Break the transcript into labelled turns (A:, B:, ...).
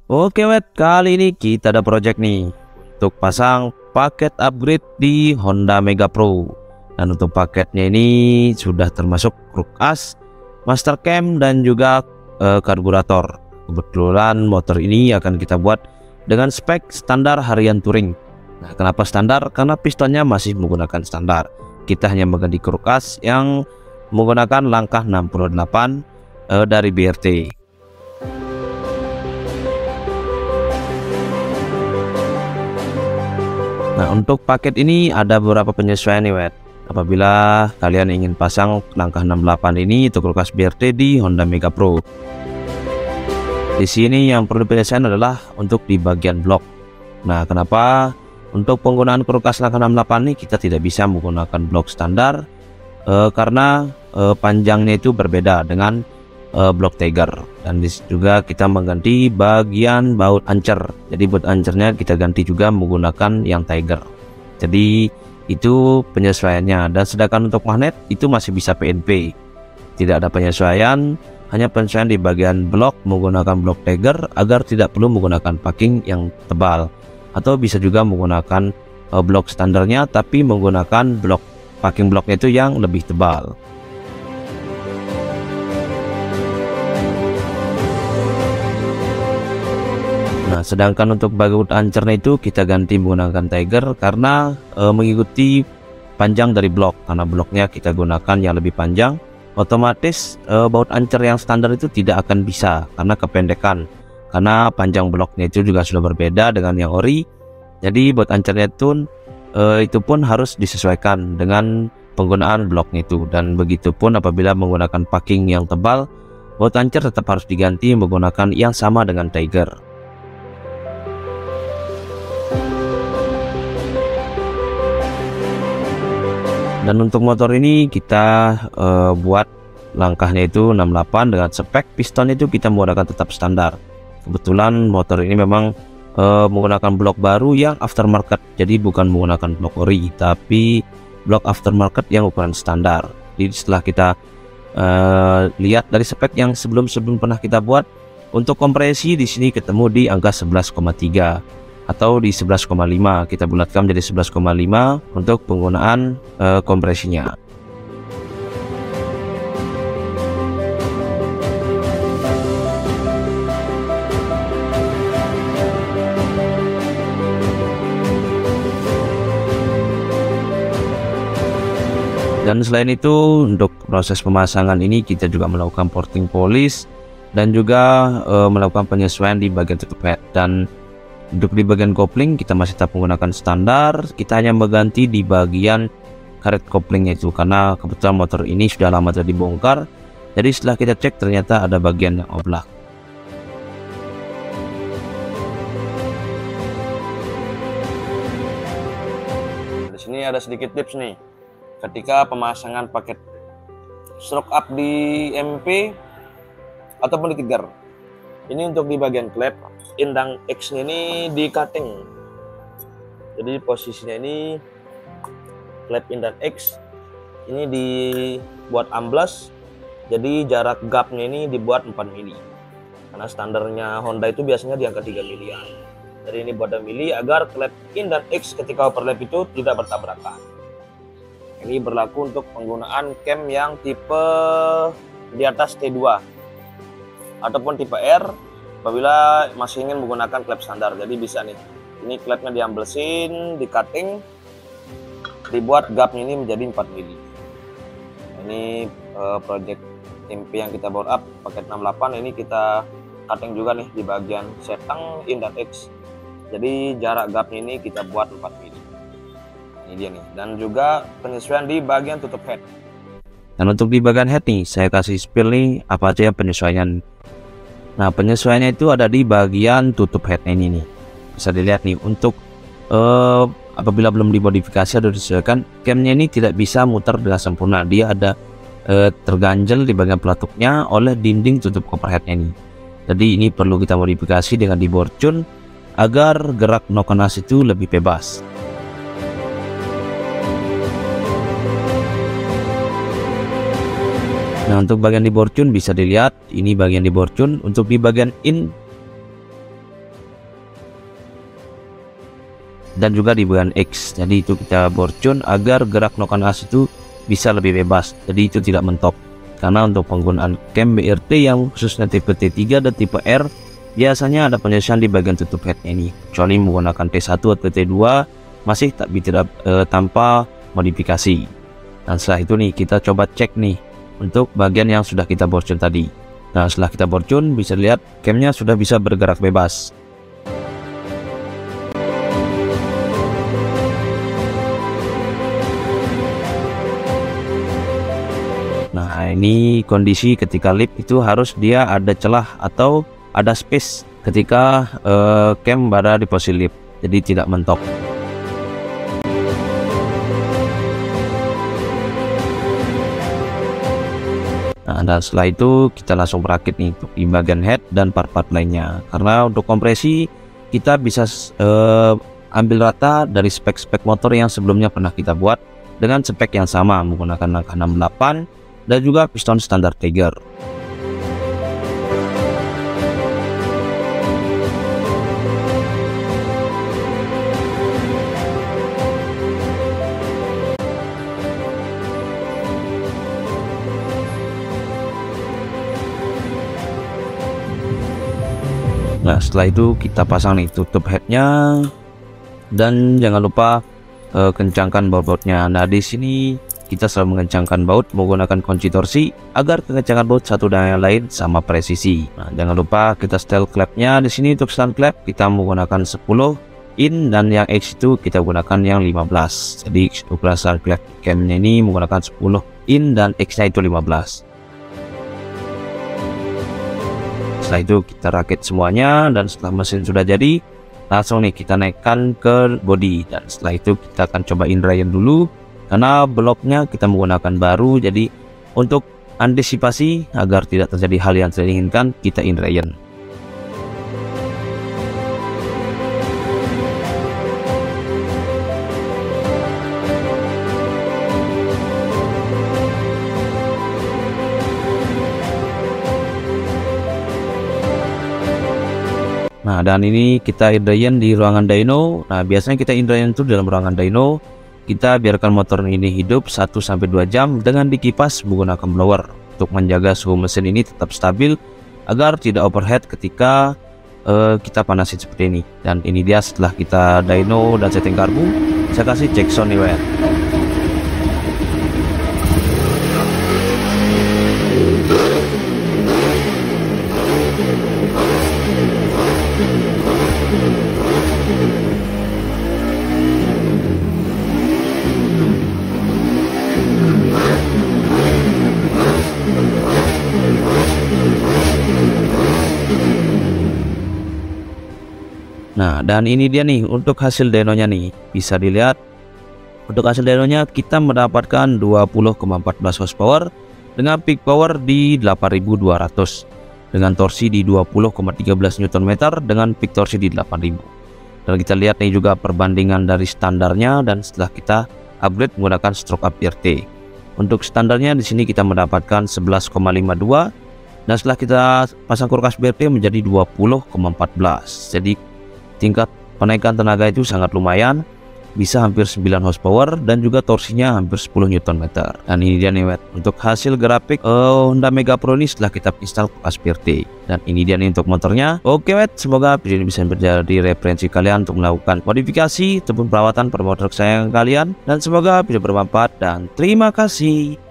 A: Oke wet, kali ini kita ada project nih untuk pasang paket upgrade di Honda Mega Pro. Dan untuk paketnya ini sudah termasuk kruk as, master cam dan juga karburator. Kebetulan motor ini akan kita buat dengan spek standar harian touring. Nah, kenapa standar? Karena pistonnya masih menggunakan standar. Kita hanya mengganti kruk as yang menggunakan langkah 68 dari BRT. Nah, untuk paket ini ada beberapa penyesuaian nih wet. Apabila kalian ingin pasang langkah 68 ini untuk kulkas BRT di Honda Mega Pro. Di sini yang perlu penyesuaian adalah untuk di bagian blok. Nah, kenapa untuk penggunaan kulkas langkah 68 ini kita tidak bisa menggunakan blok standar karena panjangnya itu berbeda dengan blok Tiger. Dan juga kita mengganti bagian baut ancer. Jadi baut ancernya kita ganti juga menggunakan yang Tiger. Jadi itu penyesuaiannya. Dan sedangkan untuk magnet itu masih bisa PNP, tidak ada penyesuaian, hanya penyesuaian di bagian blok menggunakan blok Tiger agar tidak perlu menggunakan packing yang tebal, atau bisa juga menggunakan blok standarnya tapi menggunakan blok packing bloknya itu yang lebih tebal. Nah, sedangkan untuk baut ancernya itu kita ganti menggunakan Tiger karena mengikuti panjang dari blok. Karena bloknya kita gunakan yang lebih panjang, otomatis baut ancer yang standar itu tidak akan bisa karena kependekan. Karena panjang bloknya itu juga sudah berbeda dengan yang ori. Jadi baut ancernya itu pun harus disesuaikan dengan penggunaan bloknya itu. Dan begitu pun apabila menggunakan packing yang tebal, baut ancer tetap harus diganti menggunakan yang sama dengan Tiger. Dan untuk motor ini kita buat langkahnya itu 68 dengan spek piston itu kita menggunakan tetap standar. Kebetulan motor ini memang menggunakan blok baru yang aftermarket, jadi bukan menggunakan blok ori tapi blok aftermarket yang ukuran standar. Jadi setelah kita lihat dari spek yang sebelum pernah kita buat, untuk kompresi di sini ketemu di angka 11,3 atau di 11,5, kita bulatkan menjadi 11,5 untuk penggunaan kompresinya. Dan selain itu untuk proses pemasangan ini kita juga melakukan porting polish dan juga melakukan penyesuaian di bagian tutup head. Dan untuk di bagian kopling kita masih tetap menggunakan standar, kita hanya mengganti di bagian karet koplingnya itu karena kebetulan motor ini sudah lama tidak dibongkar. Jadi setelah kita cek ternyata ada bagian yang oblak. Di sini ada sedikit tips nih ketika pemasangan paket stroke up di MP ataupun di Tiger. Ini untuk di bagian klep indang X ini di cutting. Jadi posisinya ini klep indang X ini dibuat amblas. Jadi jarak gapnya ini dibuat 4 mili. Karena standarnya Honda itu biasanya di angka 3 milian. Jadi ini buat 2 mili agar klep indang X ketika overlap itu tidak bertabrakan. Ini berlaku untuk penggunaan cam yang tipe di atas T2 ataupun tipe R apabila masih ingin menggunakan klep standar. Jadi bisa nih, ini klepnya diamblesin, di cutting, dibuat gapnya ini menjadi 4 mili. Ini project MP yang kita bawa up paket 68 ini kita cutting juga nih di bagian setang in dan X. Jadi jarak gapnya ini kita buat 4 mili. Ini dia nih, dan juga penyesuaian di bagian tutup head. Dan untuk di bagian head nih saya kasih spill nih apa aja penyesuaian. Nah, penyesuaiannya itu ada di bagian tutup head ini nih. Bisa dilihat nih untuk apabila belum dimodifikasi atau disesuaikan, camnya ini tidak bisa muter dengan sempurna. Dia ada terganjel di bagian pelatuknya oleh dinding tutup cover headnya ini. Jadi ini perlu kita modifikasi dengan diborcun agar gerak nokenas itu lebih bebas. Nah, untuk bagian di borcun bisa dilihat ini bagian di borcun. Untuk di bagian in
B: dan juga di bagian X. Jadi itu kita borcon agar gerak noken as itu bisa lebih bebas, jadi itu tidak mentok. Karena untuk penggunaan cam BRT yang khususnya tipe T3 dan tipe R, biasanya ada penyelesaian di bagian tutup headnya ini, kecuali menggunakan T1 atau T2 masih tidak tanpa modifikasi. Dan setelah itu nih kita coba cek nih untuk bagian yang sudah kita borcon tadi. Nah, setelah kita borcon bisa lihat camnya sudah bisa bergerak bebas. Nah, ini kondisi ketika lip itu harus dia ada celah atau ada space ketika cam berada di posisi lip, jadi tidak mentok. Nah, dan setelah itu kita langsung merakit nih untuk di bagian head dan part-part lainnya. Karena untuk kompresi kita bisa ambil rata dari spek-spek motor yang sebelumnya pernah kita buat dengan spek yang sama menggunakan angka 68 dan juga piston standar Tiger. Nah, setelah itu kita pasang nih tutup headnya dan jangan lupa kencangkan baut-bautnya. Nah, di sini kita selalu mengencangkan baut menggunakan kunci torsi agar kekencangan baut satu dan yang lain sama presisi. Nah, jangan lupa kita setel klepnya. Di sini untuk stand klep kita menggunakan 10 in dan yang X itu kita gunakan yang 15. Jadi ukuran stand klep camnya ini menggunakan 10 in dan X nya itu 15. Setelah itu kita rakit semuanya, dan setelah mesin sudah jadi langsung nih kita naikkan ke body. Dan setelah itu kita akan coba indrayan dulu karena bloknya kita menggunakan baru, jadi untuk antisipasi agar tidak terjadi hal yang tidak diinginkan kita indrayan. Nah, dan ini kita indrayan di ruangan dyno. Nah, biasanya kita indrayan itu dalam ruangan dyno. Kita biarkan motor ini hidup 1-2 jam dengan dikipas menggunakan blower untuk menjaga suhu mesin ini tetap stabil agar tidak overheat ketika kita panasin seperti ini. Dan ini dia setelah kita dyno dan setting karbu, saya kasih cek sound wire. Nah, dan ini dia nih untuk hasil dynonya nih, bisa dilihat untuk hasil dynonya kita mendapatkan 20,14 horsepower dengan peak power di 8200 dengan torsi di 20,13 Nm dengan peak torsi di 8000. Dan kita lihat nih juga perbandingan dari standarnya dan setelah kita upgrade menggunakan stroke up RT. Untuk standarnya di sini kita mendapatkan 11,52 dan setelah kita pasang kulkas BRT menjadi 20,14. Jadi tingkat penaikan tenaga itu sangat lumayan, bisa hampir 9 horsepower dan juga torsinya hampir 10 Nm. Dan ini dia nih untuk hasil grafik Honda Mega Pro ini setelah kita install kulkas BRT. Dan ini dia nih untuk motornya. Oke semoga video ini bisa menjadi referensi kalian untuk melakukan modifikasi ataupun perawatan per motor kesayangan kalian, dan semoga video bermanfaat dan terima kasih.